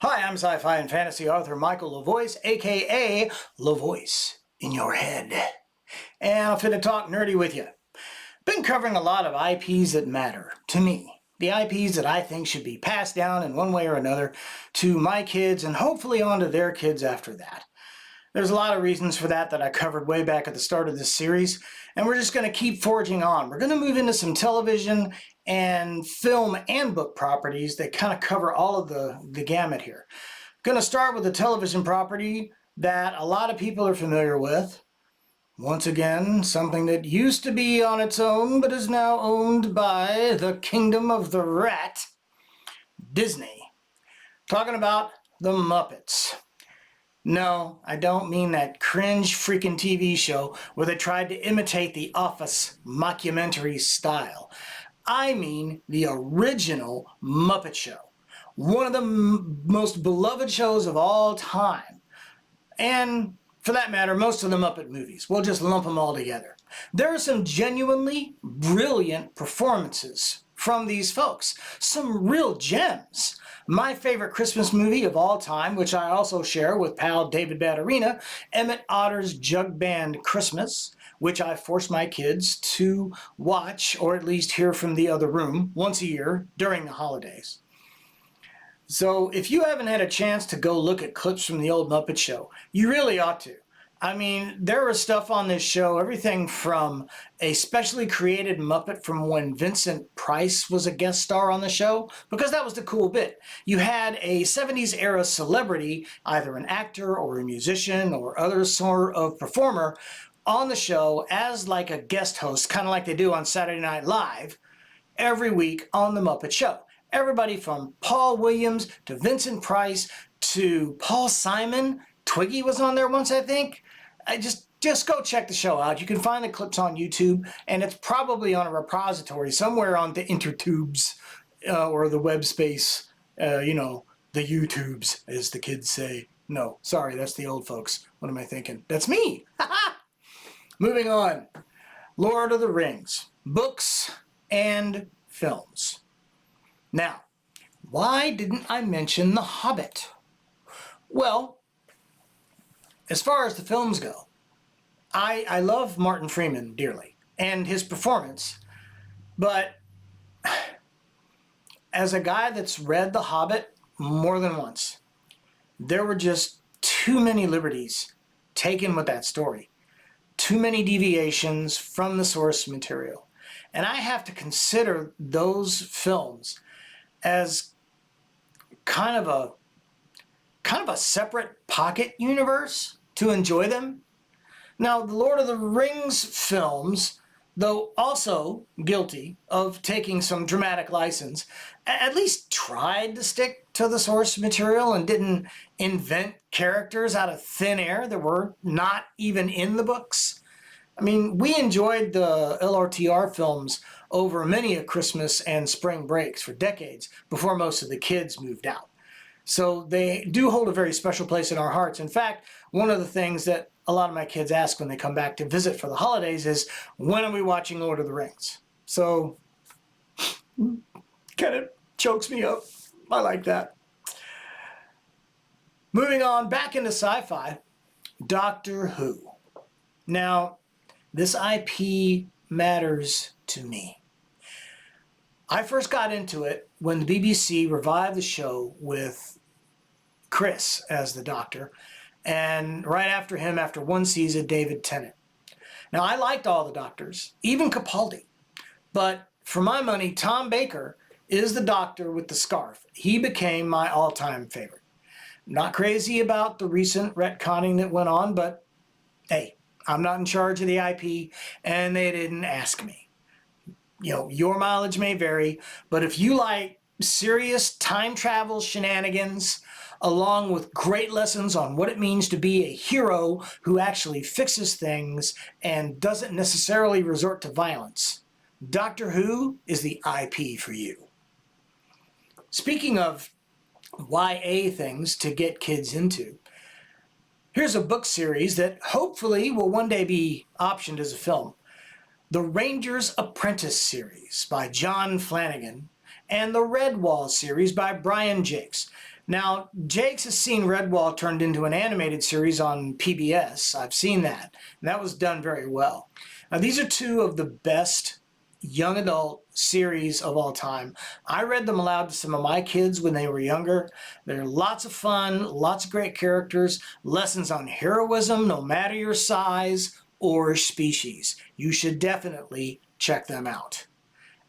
Hi, I'm sci-fi and fantasy author Michael LaVoice, aka LaVoice in your head. And I'm finna talk nerdy with you. Been covering a lot of IPs that matter to me. The IPs that I think should be passed down in one way or another to my kids and hopefully on to their kids after that. There's a lot of reasons for that I covered way back at the start of this series, and we're just going to keep forging on. We're going to move into some television and film and book properties that kind of cover all of the gamut here. Going to start with a television property that a lot of people are familiar with. Once again, something that used to be on its own but is now owned by the Kingdom of the Rat, Disney. Talking about the Muppets. No, I don't mean that cringe freaking TV show where they tried to imitate the Office mockumentary style. I mean the original Muppet Show. One of the most beloved shows of all time. And for that matter, most of the Muppet movies. We'll just lump them all together. There are some genuinely brilliant performances from these folks. Some real gems. My favorite Christmas movie of all time, which I also share with pal David Batterina, Emmett Otter's Jug Band Christmas, which I force my kids to watch or at least hear from the other room once a year during the holidays. So if you haven't had a chance to go look at clips from the old Muppet Show, you really ought to. I mean, there was stuff on this show, everything from a specially created Muppet from when Vincent Price was a guest star on the show, because that was the cool bit. You had a 70s era celebrity, either an actor or a musician or other sort of performer, on the show as like a guest host, kind of like they do on Saturday Night Live, every week on the Muppet Show. Everybody from Paul Williams to Vincent Price to Paul Simon. Twiggy was on there once, I think. Just go check the show out. You can find the clips on YouTube, and it's probably on a repository somewhere on the intertubes or the web space, the YouTubes, as the kids say. No, sorry, that's the old folks. What am I thinking? That's me. Moving on. Lord of the Rings, books and films. Now, why didn't I mention The Hobbit? Well, as far as the films go, I love Martin Freeman dearly and his performance, but as a guy that's read The Hobbit more than once, there were just too many liberties taken with that story, too many deviations from the source material, and I have to consider those films as kind of a separate pocket universe to enjoy them. Now, the Lord of the Rings films, though also guilty of taking some dramatic license, at least tried to stick to the source material and didn't invent characters out of thin air that were not even in the books. I mean, we enjoyed the LRTR films over many a Christmas and spring breaks for decades before most of the kids moved out. So they do hold a very special place in our hearts. In fact, one of the things that a lot of my kids ask when they come back to visit for the holidays is, when are we watching Lord of the Rings? So, kind of chokes me up. I like that. Moving on, back into sci-fi, Doctor Who. Now, this IP matters to me. I first got into it when the BBC revived the show with Chris as the Doctor, and right after him, after one season, David Tennant. Now, I liked all the Doctors, even Capaldi, but for my money, Tom Baker is the Doctor with the scarf. He became my all-time favorite. Not crazy about the recent retconning that went on, but hey, I'm not in charge of the IP, and they didn't ask me. Your mileage may vary, but if you like serious time travel shenanigans, along with great lessons on what it means to be a hero who actually fixes things and doesn't necessarily resort to violence, Doctor Who is the IP for you. Speaking of YA things to get kids into, here's a book series that hopefully will one day be optioned as a film. The Ranger's Apprentice series by John Flanagan and the Redwall series by Brian Jakes. Now, Jakes has seen Redwall turned into an animated series on PBS. I've seen that, and that was done very well. Now, these are two of the best young adult series of all time. I read them aloud to some of my kids when they were younger. They're lots of fun, lots of great characters, lessons on heroism, no matter your size or species. You should definitely check them out.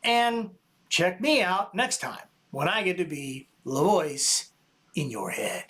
And check me out next time when I get to be LaVoice in your head.